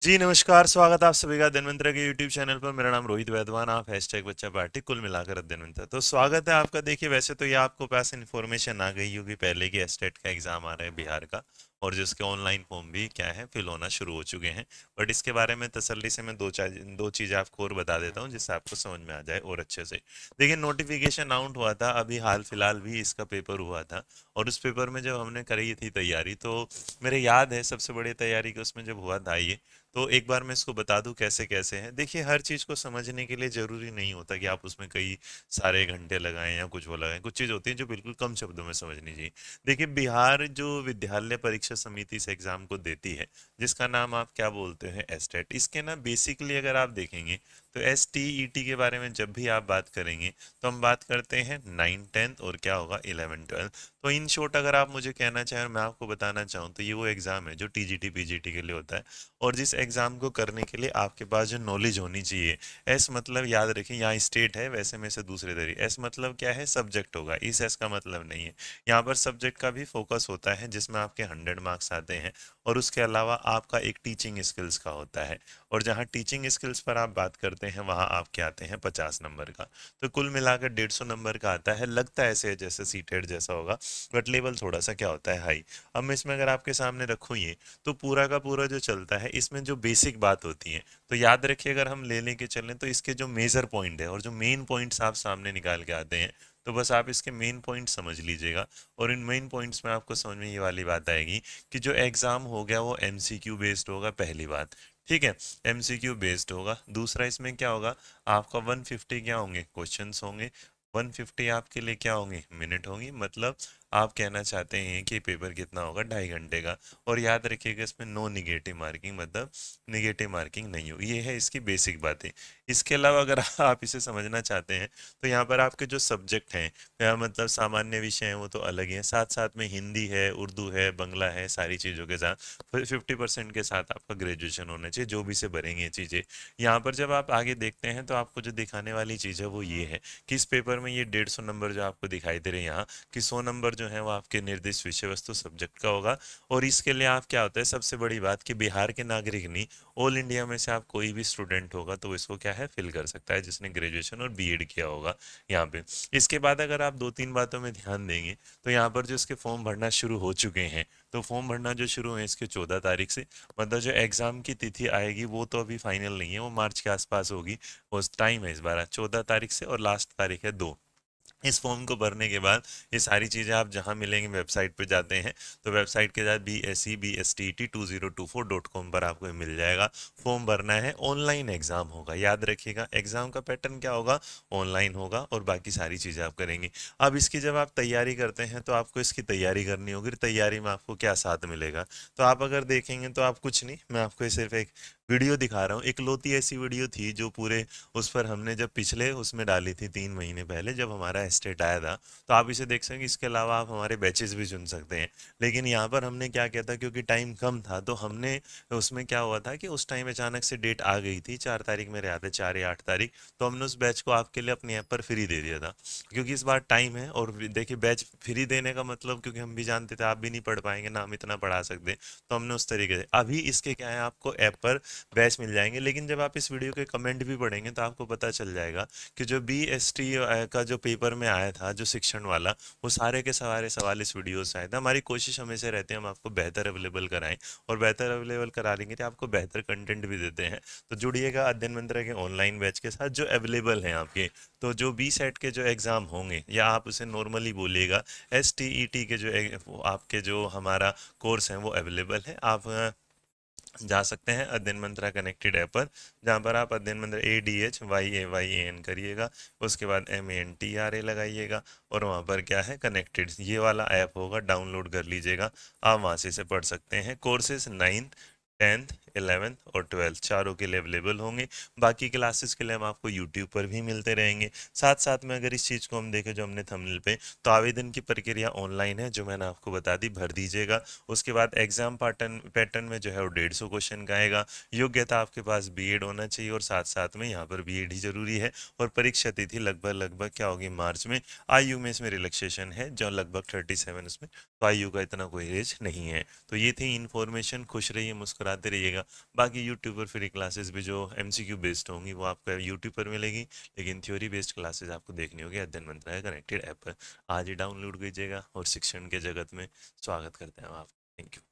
जी नमस्कार, स्वागत है आप सभी का अध्ययन के यूट्यूब चैनल पर। मेरा नाम रोहित वैद्वान, आप हैशटैग बच्चा पार्टी कुल मिलाकर अध्ययन। तो स्वागत है आपका। देखिए, वैसे तो ये आपको पास इन्फॉर्मेशन आ गई होगी पहले कि एस्टेट का एग्जाम आ रहा है बिहार का, और जिसके ऑनलाइन फॉर्म भी क्या है फिल होना शुरू हो चुके हैं। बट इसके बारे में तसल्ली से मैं दो चीज़ें आपको और बता देता हूँ जिससे आपको समझ में आ जाए और अच्छे से। देखिए, नोटिफिकेशन आउट हुआ था अभी हाल फिलहाल भी इसका पेपर हुआ था, और उस पेपर में जब हमने करी थी तैयारी तो मेरे याद है सबसे बड़ी तैयारी की उसमें जब हुआ था ये। तो एक बार मैं इसको बता दूं कैसे कैसे है। देखिए, हर चीज़ को समझने के लिए ज़रूरी नहीं होता कि आप उसमें कई सारे घंटे लगाएं या कुछ वो लगाएं। कुछ चीज़ होती है जो बिल्कुल कम शब्दों में समझनी चाहिए। देखिए, बिहार जो विद्यालय परीक्षा समिति इस एग्ज़ाम को देती है, जिसका नाम आप क्या बोलते हैं एस्टेट, इसके ना बेसिकली अगर आप देखेंगे तो STET के बारे में जब भी आप बात करेंगे तो हम बात करते हैं 9th 10th और क्या होगा 11th 12th। तो इन शॉर्ट अगर आप मुझे कहना चाहें और मैं आपको बताना चाहूँ तो ये वो एग्ज़ाम है जो TGT PGT के लिए होता है, और जिस एग्जाम को करने के लिए आपके पास जो नॉलेज होनी चाहिए। एस मतलब याद रखें, यहाँ स्टेट है वैसे में से दूसरे तरीके। एस मतलब क्या है, सब्जेक्ट होगा। इस एस का मतलब नहीं है, यहाँ पर सब्जेक्ट का भी फोकस होता है जिसमें आपके 100 मार्क्स आते हैं, और उसके अलावा आपका एक टीचिंग स्किल्स का होता है। और जहाँ टीचिंग स्किल्स पर आप बात करते हैं वहाँ आपके आते हैं 50 नंबर का। तो कुल मिलाकर 150 नंबर का आता है। लगता है ऐसे जैसे सीटेड जैसा होगा, बट लेवल थोड़ा सा क्या होता है हाई। अब मैं इसमें अगर आपके सामने रखूँ ये, तो पूरा का पूरा जो चलता है इसमें जो बेसिक बात होती है, तो याद रखिए अगर हम ले लेके चलें तो इसके जो मेजर पॉइंट है और जो मेन पॉइंट्स आप सामने निकाल के आते हैं, तो बस आप इसके मेन पॉइंट समझ लीजिएगा। और इन मेन पॉइंट्स में आपको समझ में ये वाली बात आएगी कि जो एग्जाम हो गया वो MCQ बेस्ड होगा, पहली बात। ठीक है, MCQ बेस्ड होगा। दूसरा, इसमें क्या होगा, आपका 150 क्या होंगे, क्वेश्चंस होंगे। 150 आपके लिए क्या होंगे, मिनट होंगी। मतलब आप कहना चाहते हैं कि पेपर कितना होगा, 2.5 घंटे का। और याद रखिएगा इसमें नो निगेटिव मार्किंग, मतलब निगेटिव मार्किंग नहीं होगी। ये है इसकी बेसिक बातें। इसके अलावा अगर आप इसे समझना चाहते हैं तो यहाँ पर आपके जो सब्जेक्ट हैं या मतलब सामान्य विषय हैं वो तो अलग ही हैं, साथ साथ में हिंदी है, उर्दू है, बंगला है, सारी चीज़ों के साथ 50% के साथ आपका ग्रेजुएशन होना चाहिए, जो भी से भरेंगे ये चीज़ें। यहाँ पर जब आप आगे देखते हैं तो आपको जो दिखाने वाली चीज़ है वो ये है कि इस पेपर में ये 150 नंबर जो आपको दिखाई दे रहे हैं यहाँ, कि 100 नंबर जो है वो आपके निर्दिष्ट विषय वस्तु सब्जेक्ट का होगा। और इसके लिए आप क्या होता है, सबसे बड़ी बात कि बिहार के नागरिक नहीं, ऑल इंडिया में से आप कोई भी स्टूडेंट होगा तो इसको क्या है फिल कर सकता है, जिसने ग्रेजुएशन और बीएड किया होगा यहाँ पे। इसके बाद अगर आप दो तीन बातों में ध्यान देंगे तो यहाँ पर जो इसके फॉर्म भरना शुरू हो चुके हैं, तो फॉर्म भरना जो शुरू है इसके 14 तारीख से। मतलब जो एग्जाम की तिथि आएगी वो तो अभी फाइनल नहीं है, वो मार्च के आसपास होगी। उस टाइम है इस बार 14 तारीख से, और लास्ट तारीख है 2। इस फॉर्म को भरने के बाद ये सारी चीज़ें आप जहां मिलेंगे, वेबसाइट पे जाते हैं तो वेबसाइट के साथ BSE BSTET2024.com पर आपको ये मिल जाएगा। फॉर्म भरना है, ऑनलाइन एग्जाम होगा। याद रखिएगा एग्जाम का पैटर्न क्या होगा, ऑनलाइन होगा, और बाकी सारी चीज़ें आप करेंगे। अब इसकी जब आप तैयारी करते हैं तो आपको इसकी तैयारी करनी होगी। तैयारी में आपको क्या साथ मिलेगा, तो आप अगर देखेंगे तो आप कुछ नहीं, मैं आपको ये सिर्फ एक वीडियो दिखा रहा हूँ। इकलौती ऐसी वीडियो थी जो पूरे उस पर हमने जब पिछले उसमें डाली थी 3 महीने पहले जब हमारा स्टेट आया था। तो आप इसे देख सकेंगे। इसके अलावा आप हमारे बैचेस भी चुन सकते हैं। लेकिन यहाँ पर हमने क्या किया था, क्योंकि टाइम कम था तो हमने उसमें क्या हुआ था कि उस टाइम अचानक से डेट आ गई थी, 4 तारीख मेरे याद है, 4 या 8 तारीख। तो हमने उस बैच को आपके लिए अपनी ऐप पर फ्री दे दिया था, क्योंकि इस बार टाइम है। और देखिए, बैच फ्री देने का मतलब, क्योंकि हम भी जानते थे आप भी नहीं पढ़ पाएंगे ना हम इतना पढ़ा सकते, तो हमने उस तरीके से अभी इसके क्या है, आपको ऐप पर बैच मिल जाएंगे। लेकिन जब आप इस वीडियो के कमेंट भी पढ़ेंगे तो आपको पता चल जाएगा कि जो BST का जो पेपर में आया था, जो शिक्षण वाला, वो सारे के सारे सवाल इस वीडियो से आए थे। हमारी कोशिश हमेशा रहती है हम आपको बेहतर अवेलेबल कराएं, और बेहतर अवेलेबल करा लेंगे तो आपको बेहतर कंटेंट भी देते हैं। तो जुड़िएगा अध्ययन मंत्र के ऑनलाइन बैच के साथ जो अवेलेबल हैं आपके। तो जो B सेट के जो एग्ज़ाम होंगे, या आप उसे नॉर्मली बोलिएगा STET के जो आपके जो हमारा कोर्स हैं वो अवेलेबल है। आप जा सकते हैं अध्ययन मंत्रा कनेक्टेड ऐप पर, जहाँ पर आप अध्ययन मंत्रा ADHYAYAN करिएगा, उसके बाद MANTRA लगाइएगा, और वहाँ पर क्या है, कनेक्टेड ये वाला ऐप होगा, डाउनलोड कर लीजिएगा। आप वहाँ से इसे पढ़ सकते हैं। कोर्सेज 9th 10th 11th और 12th चारों के लिए अवेलेबल होंगे। बाकी क्लासेस के लिए हम आपको यूट्यूब पर भी मिलते रहेंगे। साथ साथ में अगर इस चीज़ को हम देखें जो हमने थंबनेल पे, तो आवेदन की प्रक्रिया ऑनलाइन है जो मैंने आपको बता दी, भर दीजिएगा। उसके बाद एग्जाम पैटर्न पैटर्न में जो है वो 150 क्वेश्चन का आएगा। योग्यता आपके पास बीएड होना चाहिए, और साथ साथ में यहाँ पर बीएड ही जरूरी है। और परीक्षा तिथि लगभग लगभग क्या होगी, मार्च में। आयु में इसमें रिलैक्सेशन है जो लगभग 37 उसमें, तो आयु का इतना कोई एज नहीं है। तो ये थी इन्फॉर्मेशन। खुश रहिए, मुस्कुराते रहिएगा। मिलेगा। बाकी यूट्यूब पर फ्री क्लासेस भी जो एमसीक्यू बेस्ड होंगी वो आपको यूट्यूब पर मिलेगी, लेकिन थ्योरी बेस्ड क्लासेस आपको देखनी होगी अध्ययन मंत्रालय कनेक्टेड ऐप पर। आज ही डाउनलोड कीजिएगा और शिक्षण के जगत में स्वागत करते हैं आप। Thank you.